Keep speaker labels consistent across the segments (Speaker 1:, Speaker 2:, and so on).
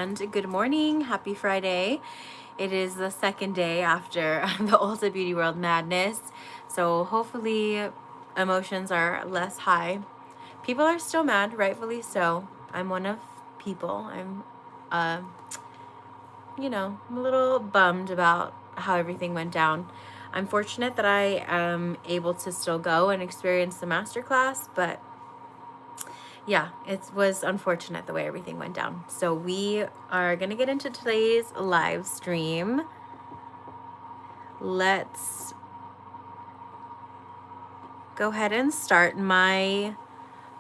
Speaker 1: and good morning. Happy Friday. It is the second day after the Ulta Beauty World madness, so hopefully emotions are less high. People are still mad, rightfully so. I'm one of people. uh, I'm a little bummed about how everything went down. I'm fortunate that I am able to still go and experience the masterclass, but yeah, it was unfortunate the way everything went down. So we are going to get into today's live stream. Let's go ahead and start. My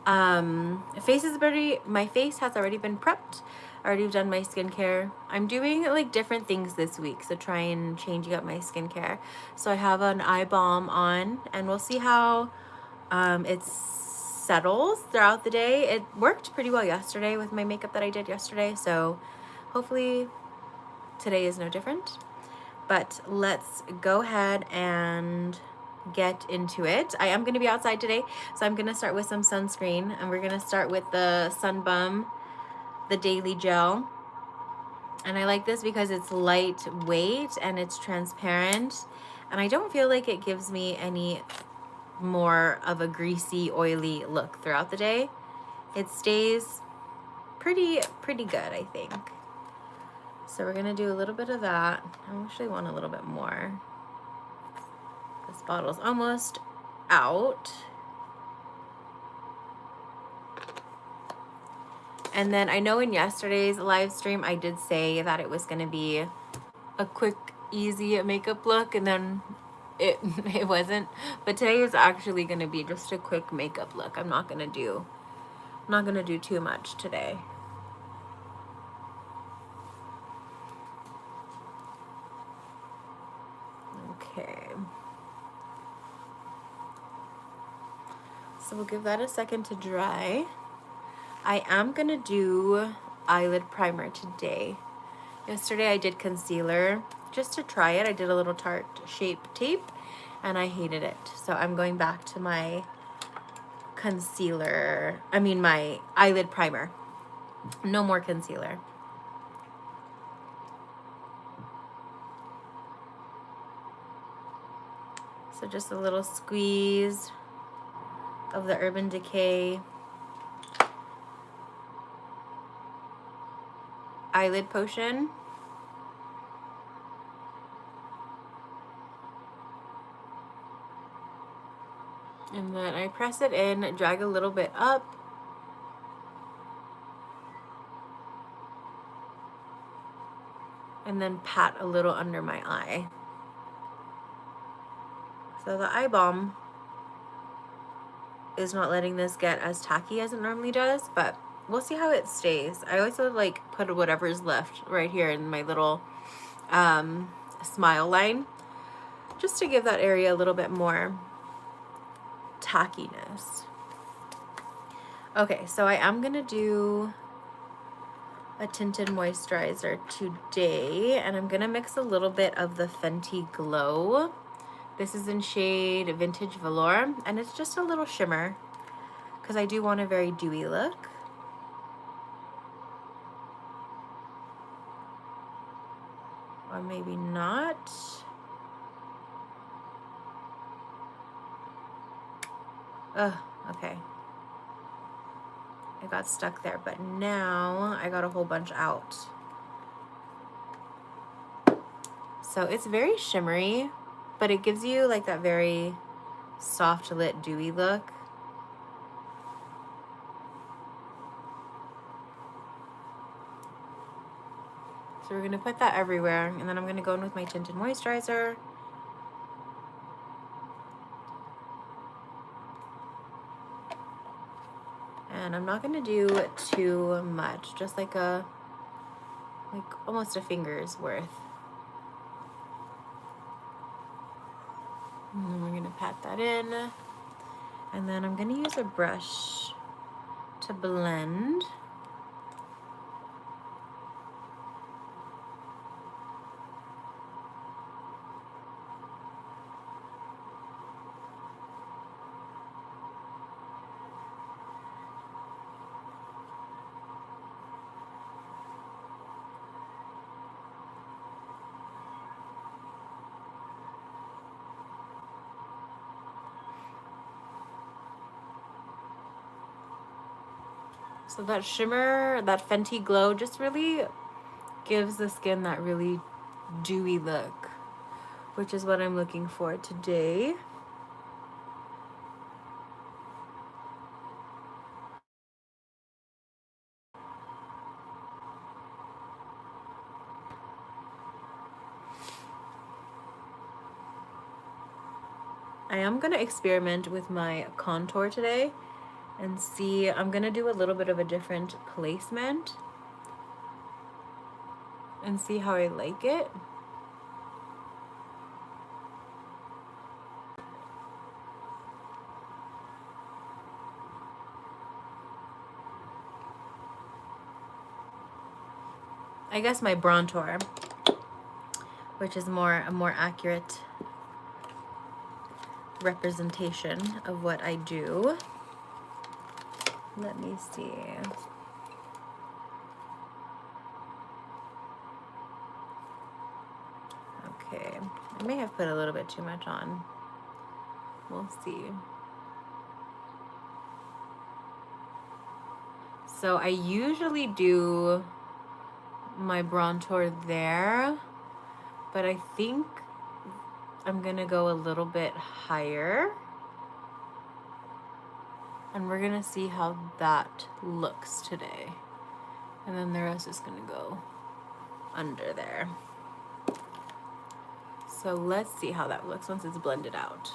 Speaker 1: my face has already been prepped. I already done my skincare. I'm doing like different things this week, so trying changing up my skincare. So I have an eye balm on, and we'll see how it settles throughout the day. It worked pretty well yesterday with my makeup that I did yesterday, so hopefully today is no different. But let's go ahead and get into it. I am going to be outside today, so I'm going to start with some sunscreen, and we're going to start with the Sun Bum, the Daily Gel. And I like this because it's lightweight and it's transparent, and I don't feel like it gives me any more of a greasy, oily look throughout the day. It stays pretty good, I think. So we're gonna do a little bit of that. I actually want a little bit more. This bottle's almost out. And then I know in yesterday's live stream I did say that it was gonna be a quick, easy makeup look, and then it wasn't. But today is actually gonna be just a quick makeup look. I'm not gonna do too much today. Okay. So we'll give that a second to dry. I am gonna do eyelid primer today. Yesterday I did concealer just to try it. I did a little Tarte Shape Tape and I hated it. So I'm going back to my my eyelid primer. No more concealer. So just a little squeeze of the Urban Decay eyelid potion. And then I press it in, drag a little bit up. And then pat a little under my eye. So the eye balm is not letting this get as tacky as it normally does, but we'll see how it stays. I always would like put whatever's left right here in my little smile line, just to give that area a little bit more tackiness. Okay, so I am gonna do a tinted moisturizer today, and I'm gonna mix a little bit of the Fenty Glow. This is in shade Vintage Velour, and it's just a little shimmer because I do want a very dewy look. Or maybe not. Ugh, okay. I got stuck there, but now I got a whole bunch out. So it's very shimmery, but it gives you like that very soft lit dewy look. So we're gonna put that everywhere, and then I'm gonna go in with my tinted moisturizer. And I'm not gonna do too much, just like almost a finger's worth. And then we're gonna pat that in. And then I'm gonna use a brush to blend. So that shimmer, that Fenty glow just really gives the skin that really dewy look, which is what I'm looking for today. I am going to experiment with my contour today and see. I'm going to do a little bit of a different placement and see how I like it. I guess my bronzer, which is a more accurate representation of what I do. Let me see. Okay, I may have put a little bit too much on. We'll see. So I usually do my bronzer there, but I think I'm gonna go a little bit higher, and we're gonna see how that looks today. And then the rest is gonna go under there. So let's see how that looks once it's blended out.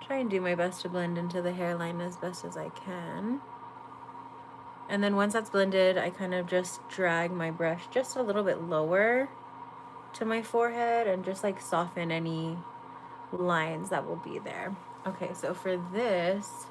Speaker 1: Try and do my best to blend into the hairline as best as I can. And then once that's blended, I kind of just drag my brush just a little bit lower to my forehead and just like soften any lines that will be there. Okay, so for this,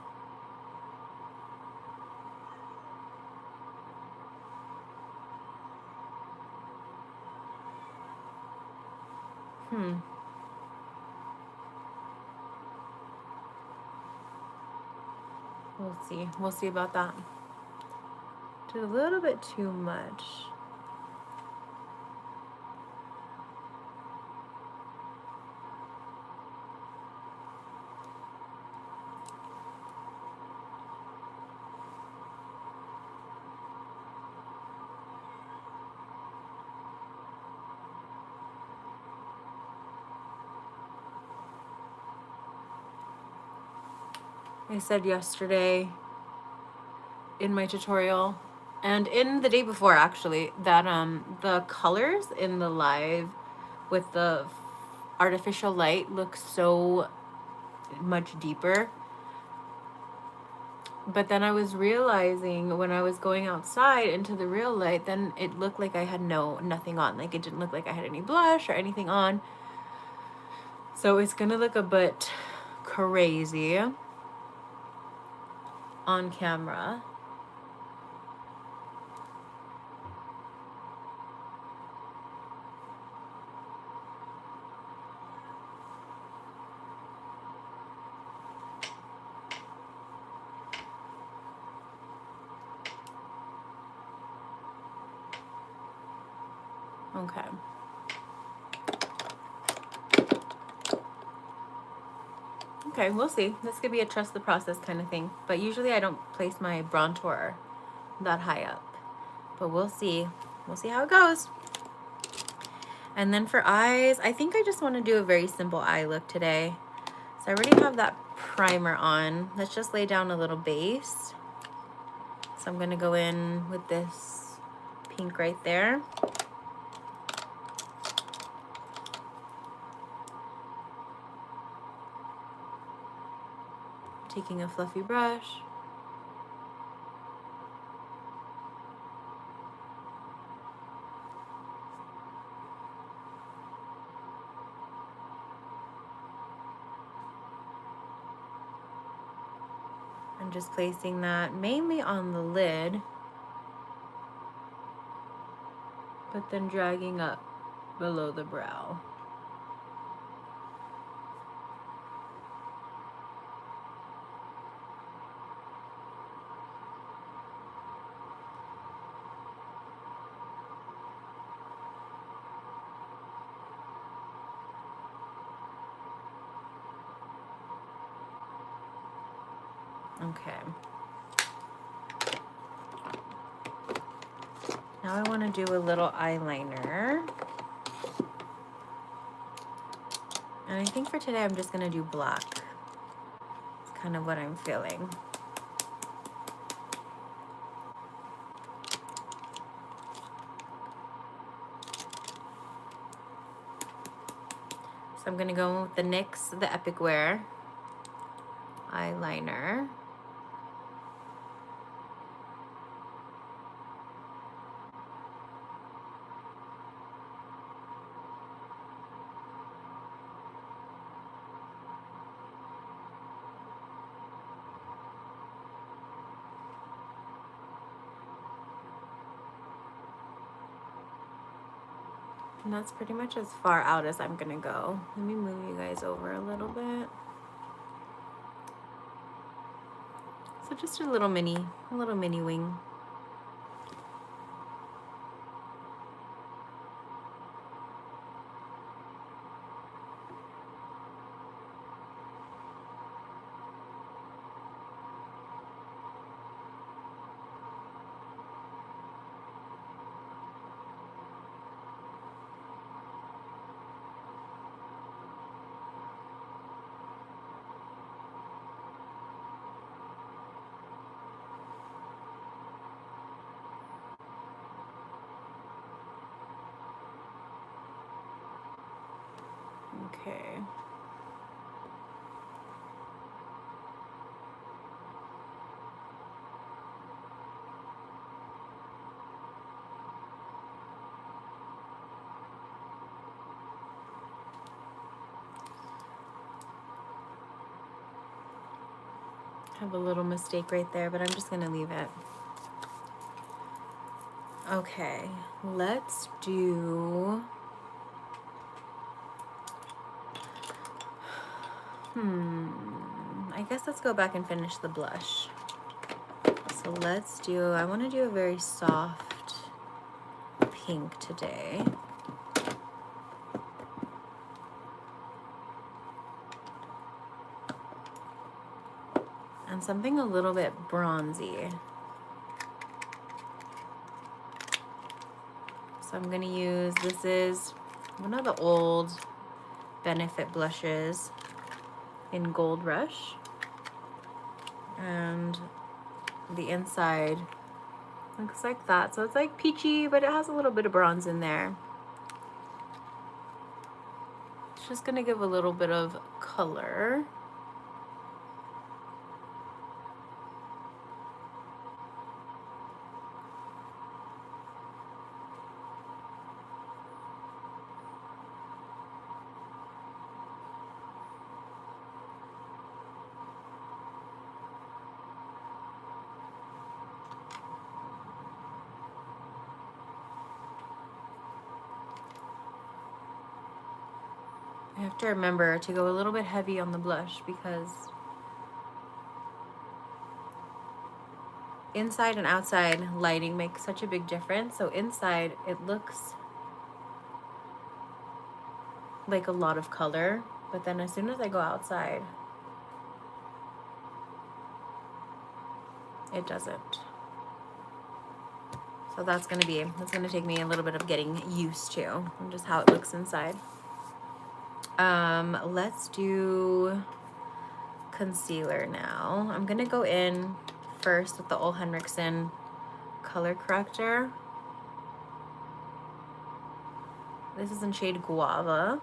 Speaker 1: we'll see. We'll see about that. Did a little bit too much. I said yesterday in my tutorial and in the day before actually that the colors in the live with the artificial light look so much deeper, but then I was realizing when I was going outside into the real light, then it looked like I had nothing on. Like it didn't look like I had any blush or anything on, so it's gonna look a bit crazy on camera. Okay. Okay, we'll see. This could be a trust the process kind of thing. But usually I don't place my bronzer that high up. But we'll see. We'll see how it goes. And then for eyes, I think I just want to do a very simple eye look today. So I already have that primer on. Let's just lay down a little base. So I'm going to go in with this pink right there. Taking a fluffy brush. I'm just placing that mainly on the lid, but then dragging up below the brow. Okay. Now I want to do a little eyeliner. And I think for today I'm just going to do black. It's kind of what I'm feeling. So I'm going to go with the NYX, the Epic Wear eyeliner. And that's pretty much as far out as I'm gonna go. Let me move you guys over a little bit. So just a little mini wing. Okay. Have a little mistake right there, but I'm just gonna leave it. Okay, let's do, I guess let's go back and finish the blush. So let's do, I wanna do a very soft pink today. And something a little bit bronzy. So I'm gonna use, this is one of the old Benefit blushes in Gold Rush. And the inside looks like that. So it's like peachy, but it has a little bit of bronze in there. It's just gonna give a little bit of color. I have to remember to go a little bit heavy on the blush because inside and outside lighting makes such a big difference. So inside it looks like a lot of color, but then as soon as I go outside, it doesn't. So that's gonna take me a little bit of getting used to and just how it looks inside. Let's do concealer now. I'm gonna go in first with the Ole Henriksen color corrector. This is in shade Guava.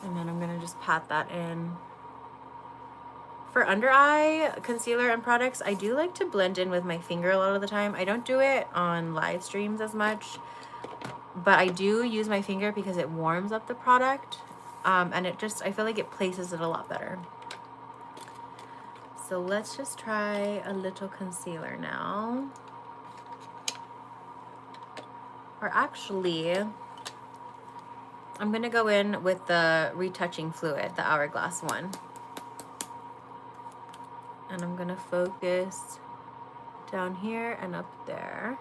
Speaker 1: And then I'm gonna just pat that in. For under eye concealer and products, I do like to blend in with my finger a lot of the time. I don't do it on live streams as much, but I do use my finger because it warms up the product, and it just, I feel like it places it a lot better. So let's just try a little concealer now. Or actually, I'm gonna go in with the retouching fluid, the Hourglass one. And I'm gonna focus down here and up there.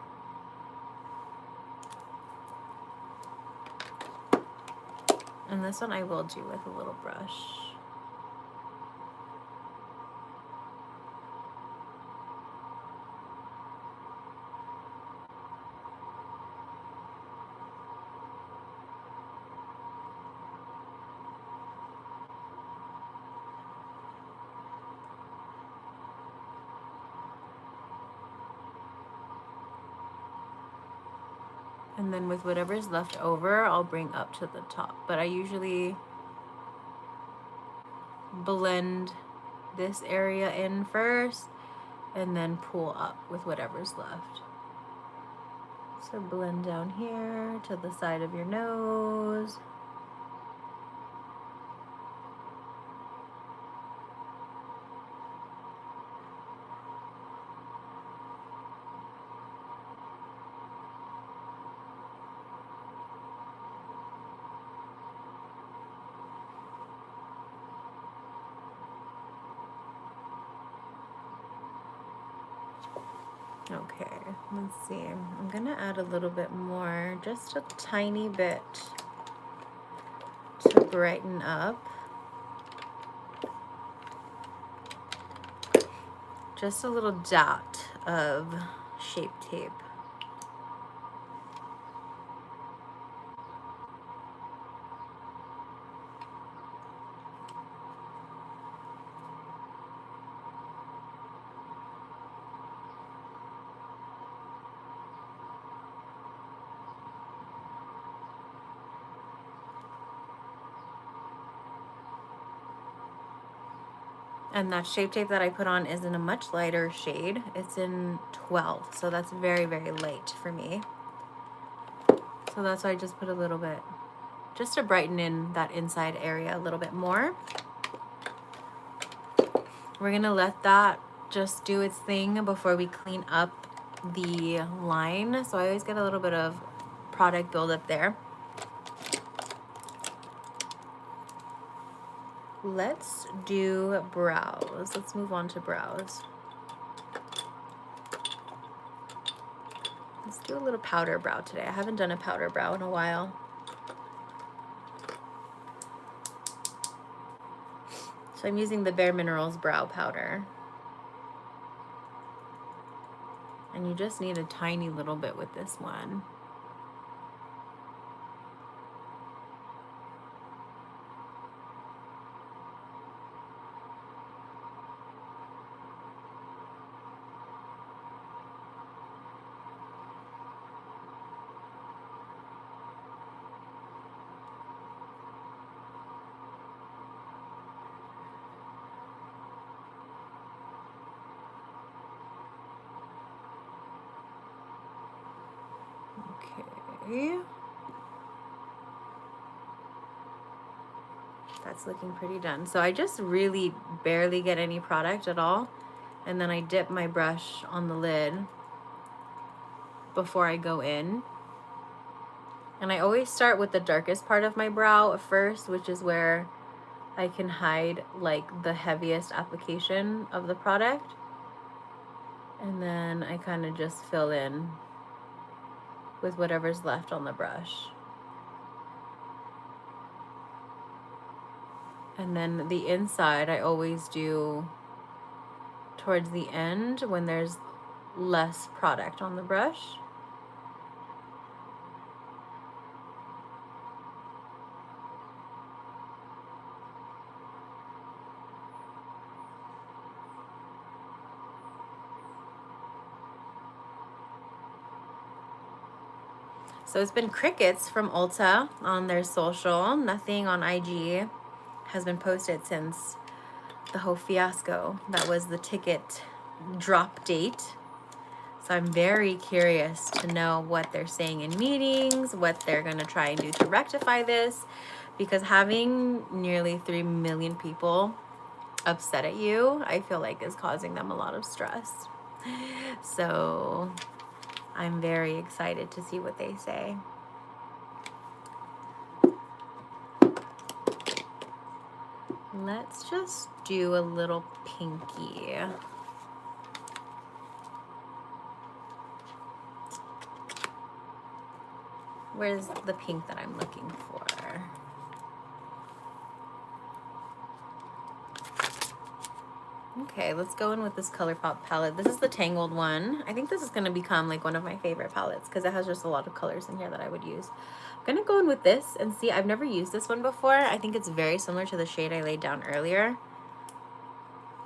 Speaker 1: And this one I will do with a little brush. And then with whatever's left over, I'll bring up to the top. But I usually blend this area in first and then pull up with whatever's left. So blend down here to the side of your nose. Okay, let's see. I'm gonna add a little bit more, just a tiny bit to brighten up. Just a little dot of Shape Tape. And that Shape Tape that I put on is in a much lighter shade. It's in 12, so that's very, very light for me. So that's why I just put a little bit, just to brighten in that inside area a little bit more. We're gonna let that just do its thing before we clean up the line. So I always get a little bit of product buildup there. Let's do brows. Let's move on to brows. Let's do a little powder brow today. I haven't done a powder brow in a while. So I'm using the Bare Minerals brow powder. And you just need a tiny little bit with this one. Okay. That's looking pretty done. So I just really barely get any product at all. And then I dip my brush on the lid before I go in. And I always start with the darkest part of my brow first, which is where I can hide like the heaviest application of the product. And then I kind of just fill in with whatever's left on the brush. And then the inside I always do towards the end when there's less product on the brush. So it's been crickets from Ulta on their social. Nothing on IG has been posted since the whole fiasco. That was the ticket drop date. So I'm very curious to know what they're saying in meetings, what they're going to try and do to rectify this, because having nearly 3 million people upset at you, I feel like is causing them a lot of stress. So I'm very excited to see what they say. Let's just do a little pinky. Where's the pink that I'm looking for? Okay, let's go in with this ColourPop palette. This is the Tangled one. I think this is going to become like one of my favorite palettes because it has just a lot of colors in here that I would use. I'm going to go in with this and see. I've never used this one before. I think it's very similar to the shade I laid down earlier.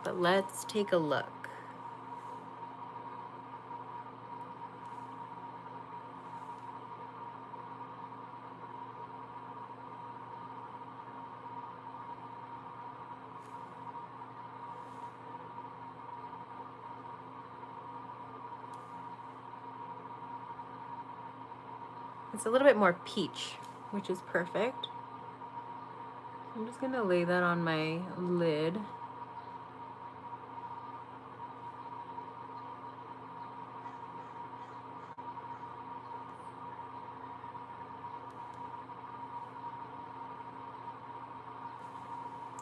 Speaker 1: But let's take a look. It's a little bit more peach, which is perfect. I'm just gonna lay that on my lid.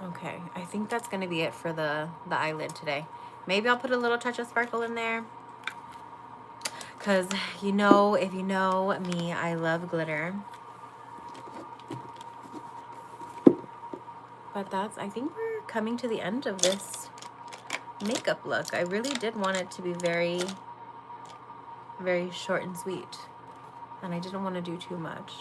Speaker 1: Okay, I think that's gonna be it for the eyelid today. Maybe I'll put a little touch of sparkle in there. Because, you know, if you know me, I love glitter. But I think we're coming to the end of this makeup look. I really did want it to be very, very short and sweet. And I didn't want to do too much.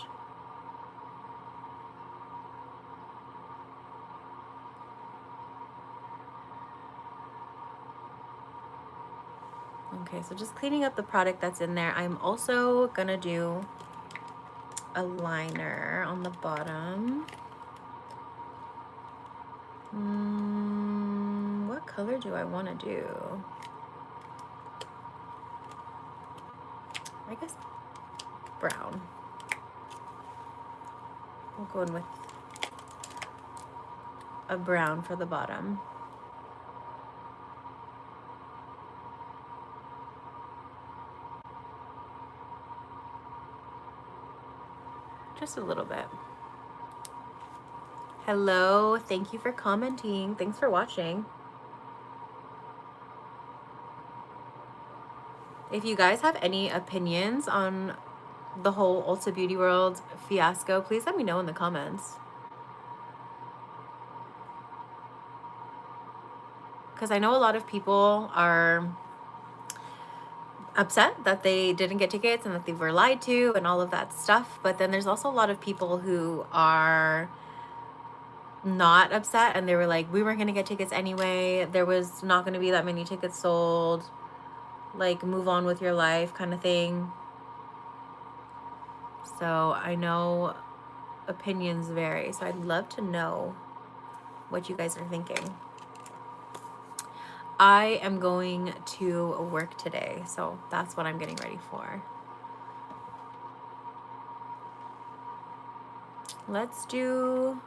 Speaker 1: Okay, so just cleaning up the product that's in there. I'm also gonna do a liner on the bottom. What color do I want to do? I guess brown. We'll go in with a brown for the bottom. Just a little bit. Hello, thank you for commenting. Thanks for watching. If you guys have any opinions on the whole Ulta Beauty World fiasco, please let me know in the comments. Because I know a lot of people are upset that they didn't get tickets and that they were lied to and all of that stuff. But then there's also a lot of people who are not upset and they were like, we weren't going to get tickets anyway. There was not going to be that many tickets sold. Like, move on with your life kind of thing. So I know opinions vary. So I'd love to know what you guys are thinking. I am going to work today, so that's what I'm getting ready for. Let's do,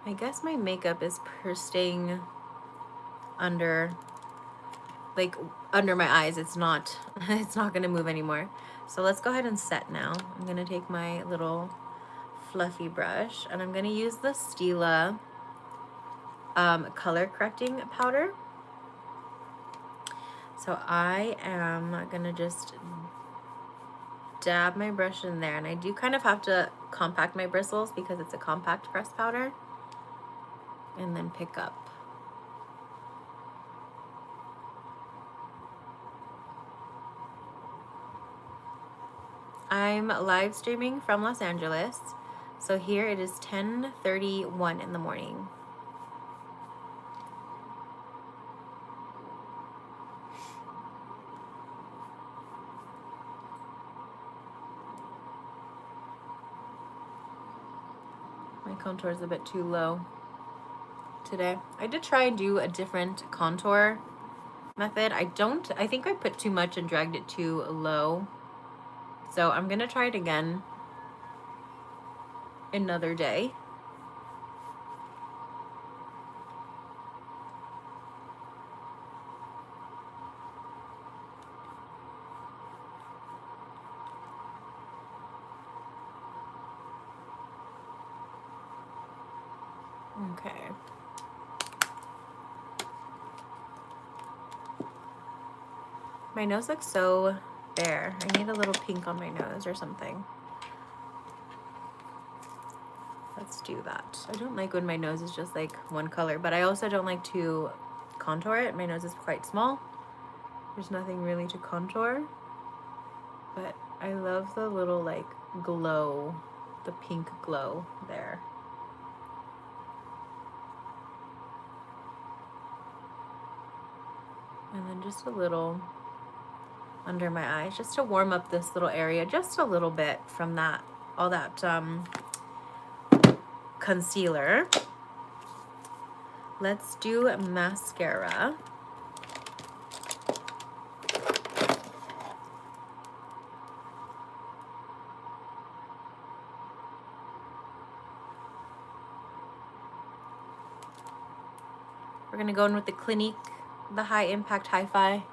Speaker 1: I guess my makeup is pursing under, like under my eyes. It's not gonna move anymore. So let's go ahead and set now. I'm gonna take my little fluffy brush and I'm gonna use the Stila color correcting powder. So I am gonna just dab my brush in there, and I do kind of have to compact my bristles because it's a compact pressed powder, and then pick up. I'm live streaming from Los Angeles, so here it is 10:31 in the morning. My contour is a bit too low today. I did try and do a different contour method. I think I put too much and dragged it too low. So I'm gonna try it again another day. Okay. My nose looks so bare. I need a little pink on my nose or something. let's do that. I don't like when my nose is just like one color, but I also don't like to contour it. My nose is quite small. There's nothing really to contour, but I love the little like glow, the pink glow there. And then just a little under my eyes, just to warm up this little area just a little bit from that, all that concealer. Let's do mascara. We're gonna go in with the Clinique, the High Impact Hi-Fi.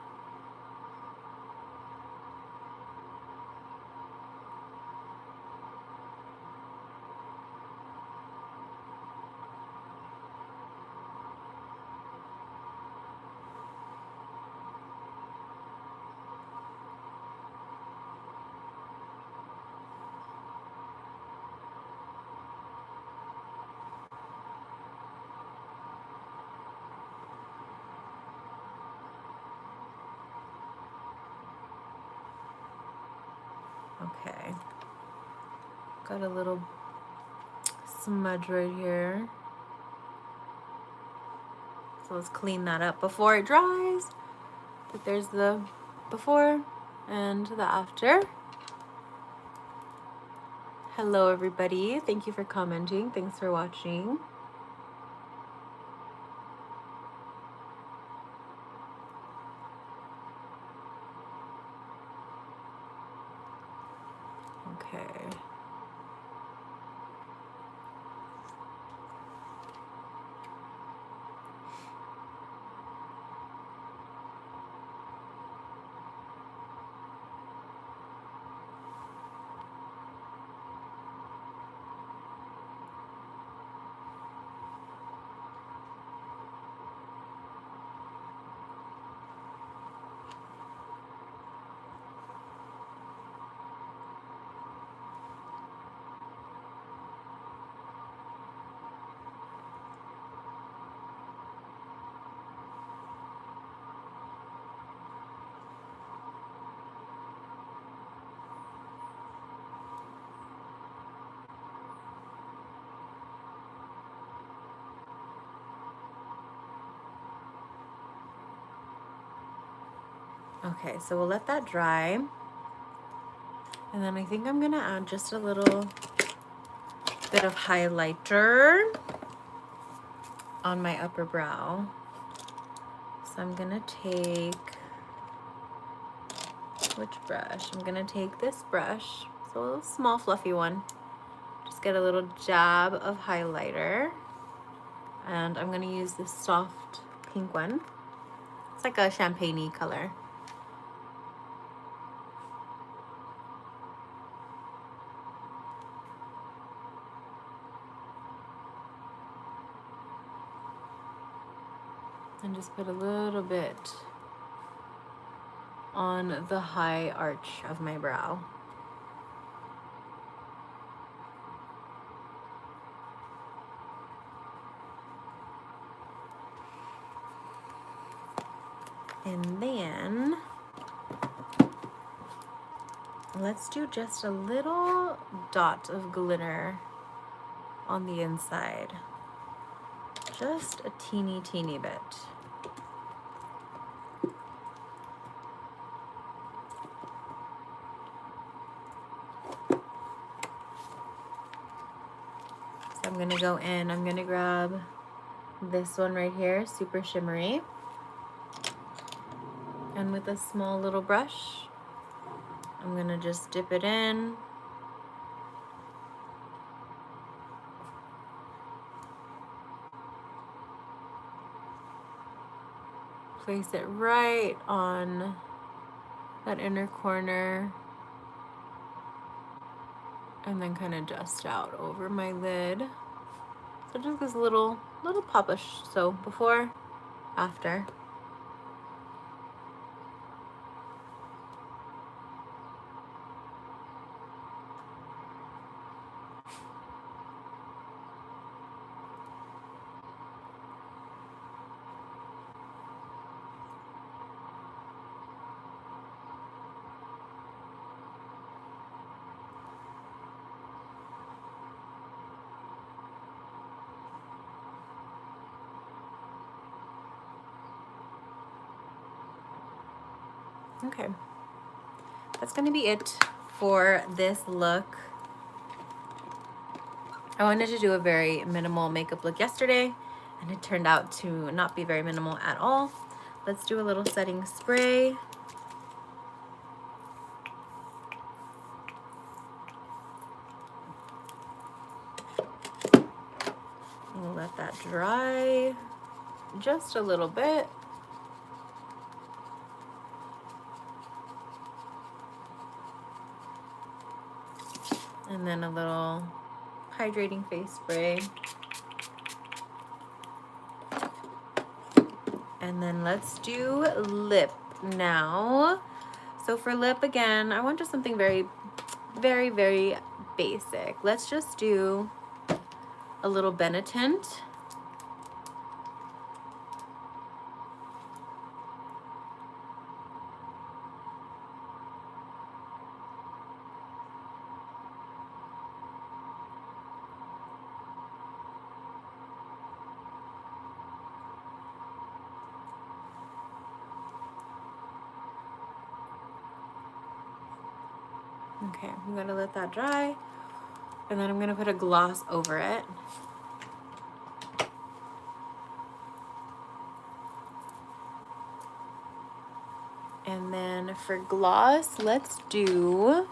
Speaker 1: Okay, got a little smudge right here. So let's clean that up before it dries. But there's the before and the after. Hello everybody, thank you for commenting, thanks for watching. Okay. Okay, so we'll let that dry. And then I think I'm gonna add just a little bit of highlighter on my upper brow. So I'm gonna take, which brush? I'm gonna take this brush, so a little small fluffy one. Just get a little jab of highlighter. And I'm gonna use this soft pink one. It's like a champagne-y color. And just put a little bit on the high arch of my brow. And then let's do just a little dot of glitter on the inside. Just a teeny bit. So I'm gonna go in, I'm gonna grab this one right here, super shimmery. And with a small little brush, I'm gonna just dip it in. Place it right on that inner corner. And then kind of dust out over my lid. So just this little pop-ish. So before, after. Okay, that's gonna be it for this look. I wanted to do a very minimal makeup look yesterday, and it turned out to not be very minimal at all. Let's do a little setting spray. We'll let that dry just a little bit. And then a little hydrating face spray. And then let's do lip now. So for lip, again, I want just something very, very, very basic. Let's just do a little Benetint. Okay, I'm gonna let that dry, and then I'm gonna put a gloss over it. And then for gloss, let's do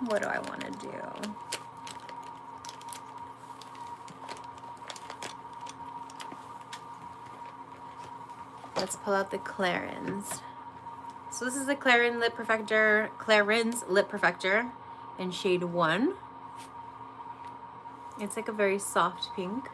Speaker 1: what do I want to do? Let's pull out the Clarins. So this is the Clarins Lip Perfector in shade 1. It's like a very soft pink.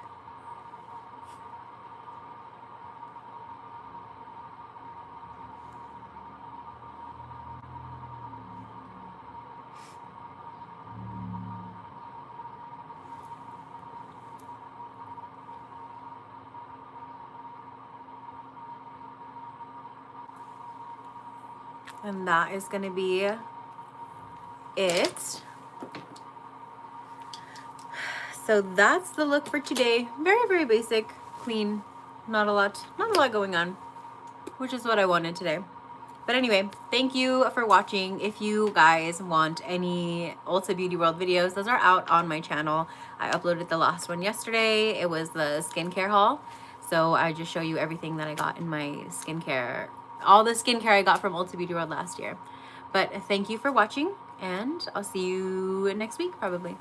Speaker 1: And that is going to be it. So that's the look for today. Very, very basic, clean, not a lot going on, which is what I wanted today. But anyway, thank you for watching. If you guys want any Ulta Beauty World videos, those are out on my channel. I uploaded the last one yesterday. It was the skincare haul. So I just show you everything that I got in my skincare, all the skincare I got from Ulta Beauty World last year. But thank you for watching, and I'll see you next week probably.